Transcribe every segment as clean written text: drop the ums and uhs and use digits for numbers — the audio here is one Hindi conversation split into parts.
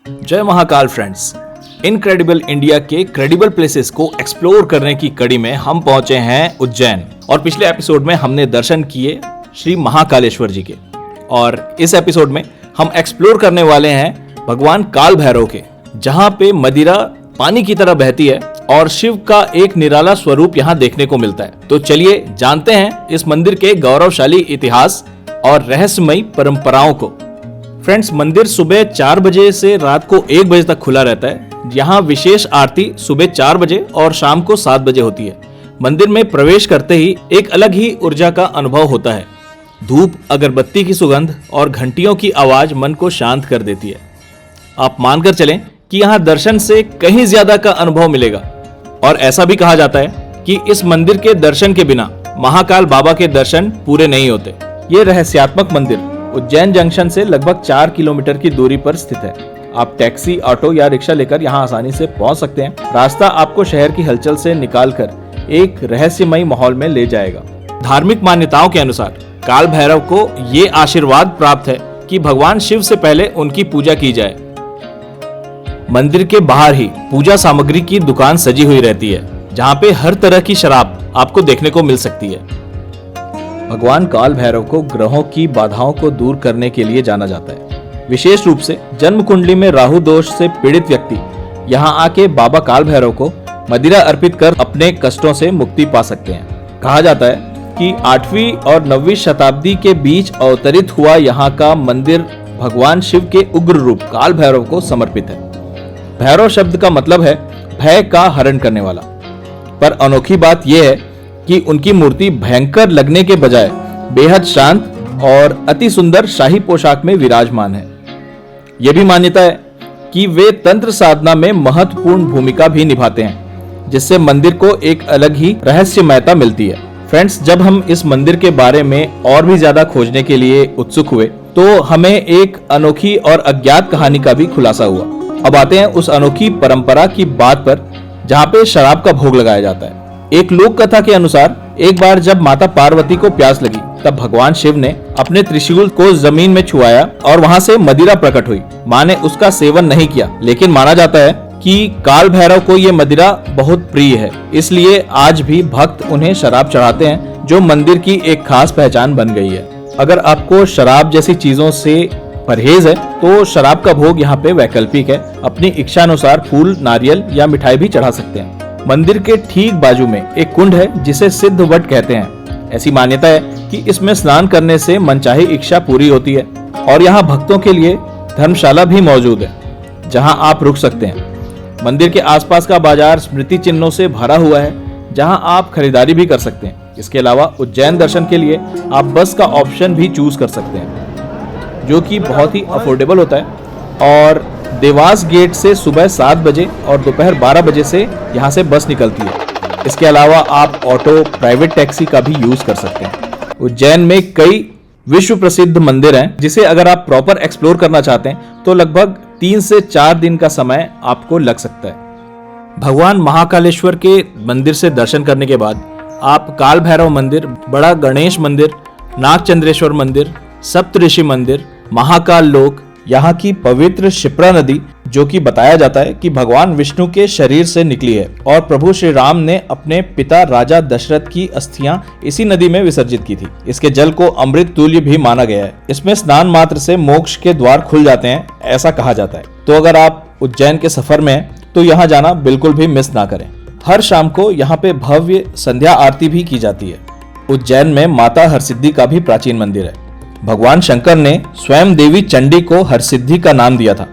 जय महाकाल फ्रेंड्स। इनक्रेडिबल इंडिया के क्रेडिबल प्लेसेस को एक्सप्लोर करने की कड़ी में हम पहुंचे हैं उज्जैन और पिछले एपिसोड में हमने दर्शन किए श्री महाकालेश्वर जी के और इस एपिसोड में हम एक्सप्लोर करने वाले हैं भगवान काल भैरव के, जहां पे मदिरा पानी की तरह बहती है और शिव का एक निराला स्वरूप यहां देखने को मिलता है। तो चलिए जानते हैं इस मंदिर के गौरवशाली इतिहास और रहस्यमयी परंपराओं को। फ्रेंड्स, मंदिर सुबह 4 बजे से रात को 1 बजे तक खुला रहता है। यहाँ विशेष आरती सुबह 4 बजे और शाम को 7 बजे होती है। मंदिर में प्रवेश करते ही एक अलग ही ऊर्जा का अनुभव होता है। धूप, अगरबत्ती की सुगंध और घंटियों की आवाज मन को शांत कर देती है। आप मानकर चलें कि यहाँ दर्शन से कहीं ज्यादा का अनुभव मिलेगा। और ऐसा भी कहा जाता है कि इस मंदिर के दर्शन के बिना महाकाल बाबा के दर्शन पूरे नहीं होते। ये रहस्यात्मक मंदिर उज्जैन जंक्शन से लगभग 4 किलोमीटर की दूरी पर स्थित है। आप टैक्सी, ऑटो या रिक्शा लेकर यहाँ आसानी से पहुँच सकते हैं। रास्ता आपको शहर की हलचल से निकालकर एक रहस्यमयी माहौल में ले जाएगा। धार्मिक मान्यताओं के अनुसार काल भैरव को ये आशीर्वाद प्राप्त है कि भगवान शिव से पहले उनकी पूजा की जाए। मंदिर के बाहर ही पूजा सामग्री की दुकान सजी हुई रहती है, जहाँ पे हर तरह की शराब आपको देखने को मिल सकती है। भगवान काल भैरव को ग्रहों की बाधाओं को दूर करने के लिए जाना जाता है। विशेष रूप से जन्म कुंडली में राहु दोष से पीड़ित व्यक्ति यहाँ आके बाबा काल भैरव को मदिरा अर्पित कर अपने कष्टों से मुक्ति पा सकते हैं। कहा जाता है कि 8वीं और 9वीं शताब्दी के बीच अवतरित हुआ यहाँ का मंदिर भगवान शिव के उग्र रूप काल भैरव को समर्पित है। भैरव शब्द का मतलब है भय का हरण करने वाला, पर अनोखी बात यह है कि उनकी मूर्ति भयंकर लगने के बजाय बेहद शांत और अति सुंदर शाही पोशाक में विराजमान है। यह भी मान्यता है कि वे तंत्र साधना में महत्वपूर्ण भूमिका भी निभाते हैं, जिससे मंदिर को एक अलग ही रहस्यमयता मिलती है। फ्रेंड्स, जब हम इस मंदिर के बारे में और भी ज्यादा खोजने के लिए उत्सुक हुए तो हमें एक अनोखी और अज्ञात कहानी का भी खुलासा हुआ। अब आते हैं उस अनोखी परंपरा की बात पर, जहाँ पे शराब का भोग लगाया जाता है। एक लोक कथा के अनुसार एक बार जब माता पार्वती को प्यास लगी, तब भगवान शिव ने अपने त्रिशूल को जमीन में छुआया और वहां से मदिरा प्रकट हुई। मां ने उसका सेवन नहीं किया, लेकिन माना जाता है कि काल भैरव को ये मदिरा बहुत प्रिय है, इसलिए आज भी भक्त उन्हें शराब चढ़ाते हैं, जो मंदिर की एक खास पहचान बन गई है। अगर आपको शराब जैसी चीजों से परहेज है तो शराब का भोग यहाँ पे वैकल्पिक है। अपनी इच्छा अनुसार फूल, नारियल या मिठाई भी चढ़ा सकते हैं। मंदिर के ठीक बाजू में एक कुंड है जिसे सिद्ध वट कहते हैं। ऐसी मान्यता है कि इसमें स्नान करने से मनचाही इच्छा पूरी होती है और यहाँ भक्तों के लिए धर्मशाला भी मौजूद है, जहाँ आप रुक सकते हैं। मंदिर के आसपास का बाजार स्मृति चिन्हों से भरा हुआ है, जहाँ आप खरीदारी भी कर सकते हैं। इसके अलावा उज्जैन दर्शन के लिए आप बस का ऑप्शन भी चूज कर सकते हैं, जो कि बहुत ही अफोर्डेबल होता है और देवास गेट से सुबह 7 बजे और दोपहर 12 बजे से यहाँ से बस निकलती है। इसके अलावा आप ऑटो, प्राइवेट टैक्सी का भी यूज कर सकते हैं। उज्जैन में कई विश्व प्रसिद्ध मंदिर हैं, जिसे अगर आप प्रॉपर एक्सप्लोर करना चाहते हैं तो लगभग 3 से 4 दिन का समय आपको लग सकता है। भगवान महाकालेश्वर के मंदिर से दर्शन करने के बाद आप काल भैरव मंदिर, बड़ा गणेश मंदिर, नागचंद्रेश्वर मंदिर, सप्तऋषि मंदिर, महाकाल लोक, यहाँ की पवित्र शिप्रा नदी, जो कि बताया जाता है कि भगवान विष्णु के शरीर से निकली है और प्रभु श्री राम ने अपने पिता राजा दशरथ की अस्थियां इसी नदी में विसर्जित की थी। इसके जल को अमृत तुल्य भी माना गया है। इसमें स्नान मात्र से मोक्ष के द्वार खुल जाते हैं, ऐसा कहा जाता है। तो अगर आप उज्जैन के सफर में हैं तो यहाँ जाना बिल्कुल भी मिस ना करें। हर शाम को यहाँ पे भव्य संध्या आरती भी की जाती है। उज्जैन में माता हरसिद्धि का भी प्राचीन मंदिर है। भगवान शंकर ने स्वयं देवी चंडी को हरसिद्धि का नाम दिया था।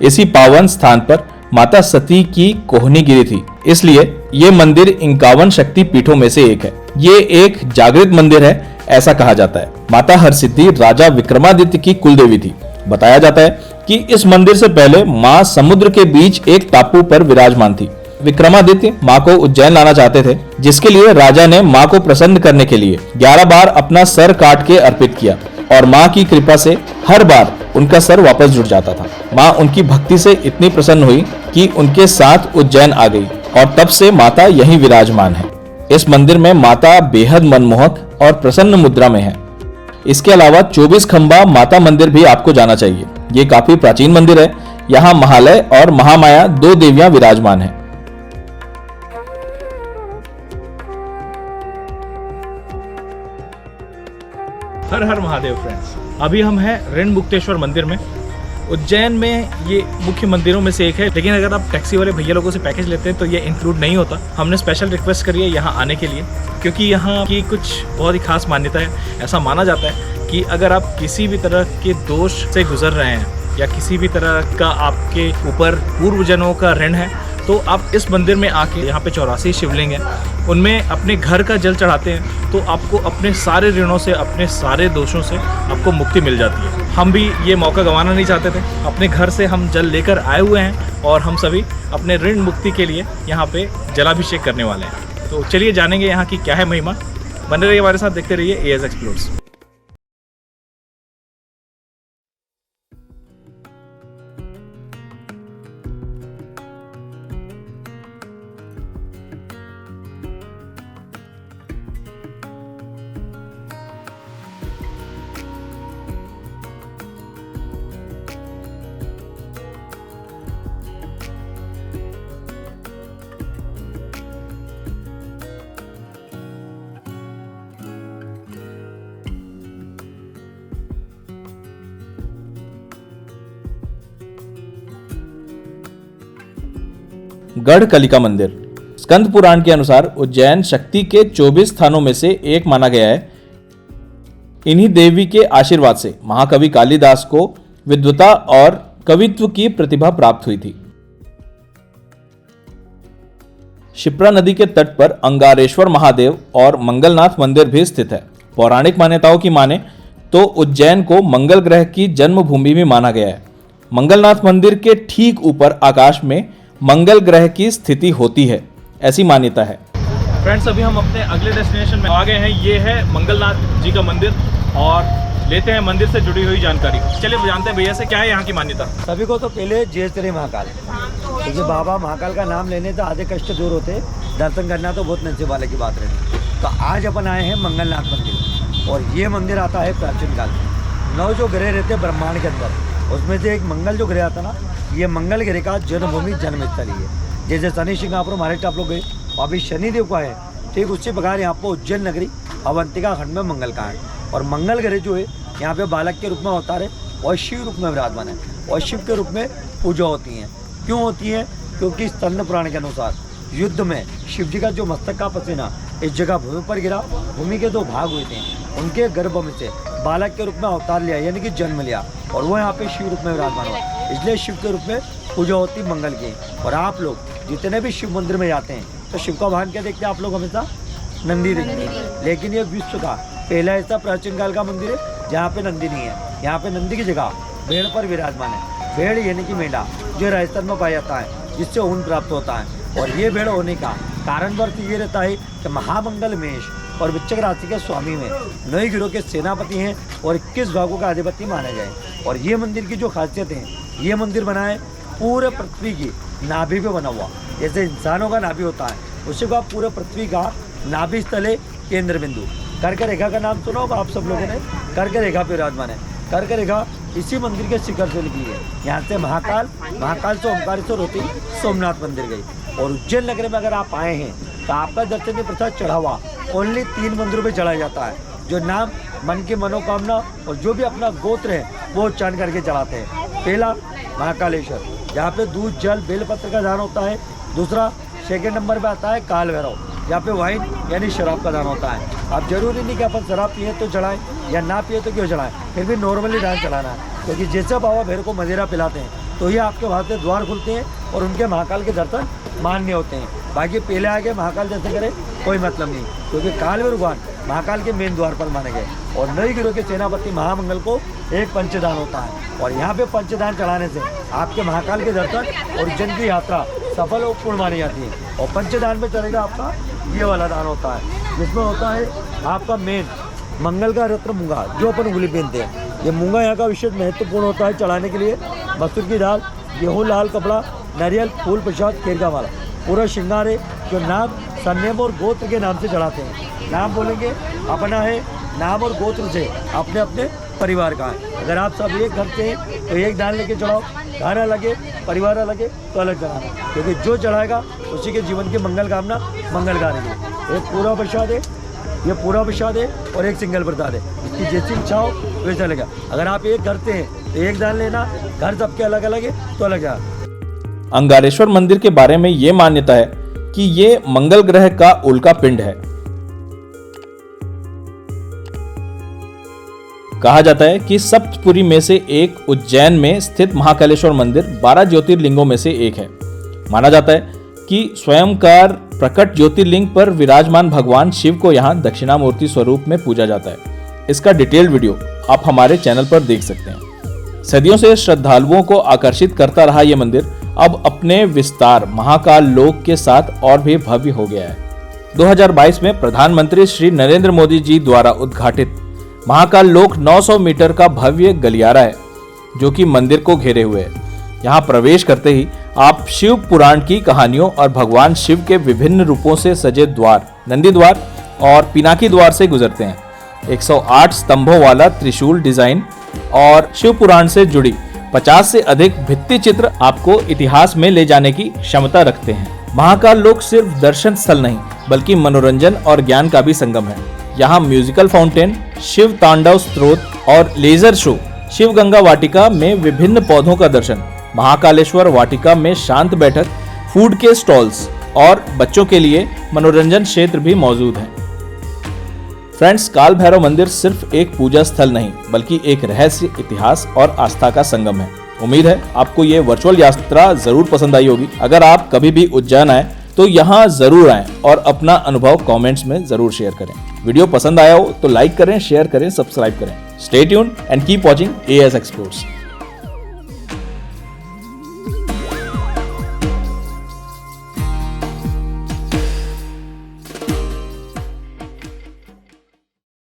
इसी पावन स्थान पर माता सती की कोहनी गिरी थी, इसलिए ये मंदिर 51 शक्ति पीठों में से एक है। ये एक जागृत मंदिर है, ऐसा कहा जाता है। माता हरसिद्धि राजा विक्रमादित्य की कुलदेवी थी। बताया जाता है कि इस मंदिर से पहले माँ समुद्र के बीच एक टापू पर विराजमान थी। विक्रमादित्य माँ को उज्जैन लाना चाहते थे, जिसके लिए राजा ने माँ को प्रसन्न करने के लिए 11 बार अपना सर काट के अर्पित किया और माँ की कृपा से हर बार उनका सर वापस जुट जाता था। माँ उनकी भक्ति से इतनी प्रसन्न हुई कि उनके साथ उज्जैन आ गई और तब से माता यहीं विराजमान है। इस मंदिर में माता बेहद मनमोहक और प्रसन्न मुद्रा में है। इसके अलावा 24 खंबा माता मंदिर भी आपको जाना चाहिए। ये काफी प्राचीन मंदिर है। यहाँ महालय और महामाया दो देवियां विराजमान हैं। हर हर महादेव फ्रेंड्स, अभी हम हैं ऋण मुक्तेश्वर मंदिर में। उज्जैन में ये मुख्य मंदिरों में से एक है, लेकिन अगर आप टैक्सी वाले भैया लोगों से पैकेज लेते हैं तो ये इंक्लूड नहीं होता। हमने स्पेशल रिक्वेस्ट करी है यहाँ आने के लिए, क्योंकि यहाँ की कुछ बहुत ही खास मान्यता है। ऐसा माना जाता है कि अगर आप किसी भी तरह के दोष से गुजर रहे हैं या किसी भी तरह का आपके ऊपर पूर्वजन्मों का ऋण है, तो आप इस मंदिर में आके, यहाँ पे 84 शिवलिंग हैं, उनमें अपने घर का जल चढ़ाते हैं तो आपको अपने सारे ऋणों से, अपने सारे दोषों से आपको मुक्ति मिल जाती है। हम भी ये मौका गंवाना नहीं चाहते थे, अपने घर से हम जल लेकर आए हुए हैं और हम सभी अपने ऋण मुक्ति के लिए यहाँ पे जलाभिषेक करने वाले हैं। तो चलिए जानेंगे यहाँ की क्या है महिमा। बने रहिए हमारे साथ, देखते रहिए एएस एक्सप्लोर्स। गढ़कलिका मंदिर स्कंद पुराण के अनुसार उज्जैन शक्ति के 24 स्थानों में से एक माना गया है। इन्हीं देवी के आशीर्वाद से महाकवि कालिदास को विद्वता और कवित्व की प्रतिभा प्राप्त हुई थी। शिप्रा नदी के तट पर अंगारेश्वर महादेव और मंगलनाथ मंदिर भी स्थित है। पौराणिक मान्यताओं की माने तो उज्जैन को मंगल ग्रह की जन्मभूमि भी माना गया है। मंगलनाथ मंदिर के ठीक ऊपर आकाश में मंगल ग्रह की स्थिति होती है, ऐसी मान्यता है। फ्रेंड्स, अभी हम अपने अगले डेस्टिनेशन में आ गए हैं। ये है मंगलनाथ जी का मंदिर और लेते हैं मंदिर से जुड़ी हुई जानकारी। चलिए जानते हैं भैया से क्या है यहाँ की मान्यता। सभी को तो पहले जय श्री महाकाल, क्योंकि बाबा महाकाल का नाम लेने से आधे कष्ट दूर होते, दर्शन करना तो बहुत नसीब वाले की बात रहती। तो आज अपन आए हैं मंगलनाथ मंदिर और ये मंदिर आता है प्राचीन काल में। 9 जो ग्रह रहते हैं ब्रह्मांड के अंदर, उसमें से एक मंगल जो ग्रह आता ना, ये मंगल ग्रह का जन्मभूमि जन्मस्थली है। जैसे शनि सिंगापुर महाराष्ट्र आप लोग गए, अभी शनिदेव का है, ठीक उसी प्रकार यहाँ पर उज्जैन नगरी अवंतिका खंड में मंगल का है। और मंगल ग्रह जो है यहाँ पे बालक के रूप में अवतार है और शिव रूप में विराजमान है और शिव के रूप में पूजा होती है। क्यों होती है? क्योंकि स्कंद पुराण के अनुसार युद्ध में शिव जी का जो मस्तक का पसीना इस जगह भूमि पर गिरा, भूमि के 2 भाग हुए थे, उनके गर्भ में से बालक के रूप में अवतार लिया, यानी कि जन्म लिया, और वो यहाँ पे शिव रूप में विराजमान हुआ। इसलिए शिव के रूप में पूजा होती मंगल की। और आप लोग जितने भी शिव मंदिर में जाते हैं तो शिव का वाहन क्या देखते हैं आप लोग? हमेशा नंदी देखते हैं। लेकिन ये विश्व का पहला ऐसा प्राचीन काल का मंदिर है जहाँ पे नंदी नहीं है। यहाँ पे नंदी की जगह भेड़ पर विराजमान है। भेड़ यानी कि मेंढा, जो राजस्थान में पाया जाता है, जिससे ऊन प्राप्त होता है। और ये भेड़ होने का कारण वर्ष ये रहता है कि महामंगल मेष और वृश्चिक राशि के स्वामी में 9 गिरोह के सेनापति हैं और 21 भागों का अधिपति माने गए। और ये मंदिर की जो खासियत है, ये मंदिर बना है पूरे पृथ्वी की नाभि पे बना हुआ। जैसे इंसानों का नाभि होता है, उसी को आप पूरे पृथ्वी का नाभि स्थल है, केंद्र बिंदु। कर्क रेखा का नाम सुना होगा आप सब लोगों ने, कर्क रेखा पे विराजमान है। कर्क रेखा इसी मंदिर के शिखर से लिखी है। यहाँ से महाकाल से ओंकारेश्वर होती सोमनाथ मंदिर गई। और उज्जैन नगर में अगर आप आए हैं तो आपका दर्शनीय प्रसाद चढ़ावा ओनली 3 मंदिरों पे चढ़ाया जाता है, जो नाम, मन की मनोकामना और जो भी अपना गोत्र है वो उच्चारण करके चढ़ाते हैं। पहला महाकालेश्वर, जहाँ पे दूध, जल, बेलपत्र का दान होता है। दूसरा, सेकेंड नंबर पे आता है काल भैरव, यहाँ पे वाइन यानी शराब का दान होता है। अब जरूरी नहीं कि अपन शराब पिए तो चढ़ाएं या ना पिए तो क्यों चढ़ाएं, फिर भी नॉर्मली दान चढ़ाना है। क्योंकि जैसे बाबा भैरव को मदिरा पिलाते हैं तो ये आपके वहाँ से द्वार खुलते हैं और उनके महाकाल के दर्शन मान्य होते हैं। बाकी पहले आगे महाकाल जैसे करे कोई मतलब नहीं, क्योंकि काल भगवान महाकाल के मेन द्वार पर माने गए। और 9 गिरोह के सेनापति महामंगल को एक पंचदान होता है और यहाँ पे पंचदान चढ़ाने से आपके महाकाल के दर्शन और उज्जैन की यात्रा सफल और पूर्ण मानी जाती है। और पंचदान में चलेगा आपका ये वाला दान होता है, जिसमें होता है आपका मेन मंगल का रत्न मूंगा, जो अपन उंगली पहनते हैं। ये मूंगा यहाँ का विशेष महत्वपूर्ण होता है चढ़ाने के लिए। मसूर की दाल, गेहूँ, लाल कपड़ा, नारियल, फूल, प्रसाद, केर का माला, पूरा श्रृंगार है, जो नाम, सरनेम और गोत्र के नाम से चढ़ाते हैं। नाम बोलेंगे अपना है, नाम और गोत्र से अपने अपने परिवार का है। अगर आप सब एक घर से तो एक दान लेके चढ़ाओ, घर अलग है, परिवार अलग है तो अलग चढ़ाना, क्योंकि जो चढ़ाएगा उसी के जीवन की मंगल कामना मंगल करेगी। एक पूरा प्रसाद है, ये पूरा प्रसाद है और एक सिंगल प्रसाद है। इसकी जैसी इच्छा हो वैसा लगेगा। अगर आप एक करते हैं तो एक दान लेना, घर सबके अलग अलग है तो अलग जाना। अंगारेश्वर मंदिर के बारे में ये मान्यता है कि ये मंगल ग्रह का उल्का पिंड है। कहा जाता है कि सप्तपुरी में से एक उज्जैन में स्थित महाकालेश्वर मंदिर 12 ज्योतिर्लिंगों में से एक है। माना जाता है कि स्वयंकार प्रकट ज्योतिर्लिंग पर विराजमान भगवान शिव को यहाँ दक्षिणामूर्ति स्वरूप में पूजा जाता है। इसका डिटेल्ड वीडियो आप हमारे चैनल पर देख सकते हैं। सदियों से श्रद्धालुओं को आकर्षित करता रहा यह मंदिर अब अपने विस्तार महाकाल लोक के साथ और भी भव्य हो गया है। 2022 में प्रधानमंत्री श्री नरेंद्र मोदी जी द्वारा उद्घाटित महाकाल लोक 900 मीटर का भव्य गलियारा है, जो कि मंदिर को घेरे हुए है। यहाँ प्रवेश करते ही आप शिव पुराण की कहानियों और भगवान शिव के विभिन्न रूपों से सजे द्वार, नंदी द्वार और पिनाकी द्वार से गुजरते हैं। 108 स्तंभों वाला त्रिशूल डिजाइन और शिव पुराण से जुड़ी 50 से अधिक भित्ति चित्र आपको इतिहास में ले जाने की क्षमता रखते हैं। महाकाल लोक सिर्फ दर्शन स्थल नहीं बल्कि मनोरंजन और ज्ञान का भी संगम है। यहाँ म्यूजिकल फाउंटेन, शिव तांडव स्त्रोत और लेजर शो, शिव गंगा वाटिका में विभिन्न पौधों का दर्शन, महाकालेश्वर वाटिका में शांत बैठक, फूड के स्टॉल्स और बच्चों के लिए मनोरंजन क्षेत्र भी मौजूद हैं। फ्रेंड्स, काल भैरव मंदिर सिर्फ एक पूजा स्थल नहीं बल्कि एक रहस्य, इतिहास और आस्था का संगम है। उम्मीद है आपको ये वर्चुअल यात्रा जरूर पसंद आई होगी। अगर आप कभी भी उज्जैन आए तो यहाँ जरूर आएं और अपना अनुभव कमेंट्स में जरूर शेयर करें। वीडियो पसंद आया हो तो लाइक करें, शेयर करें, सब्सक्राइब करें। Stay tuned and keep watching AS Explores।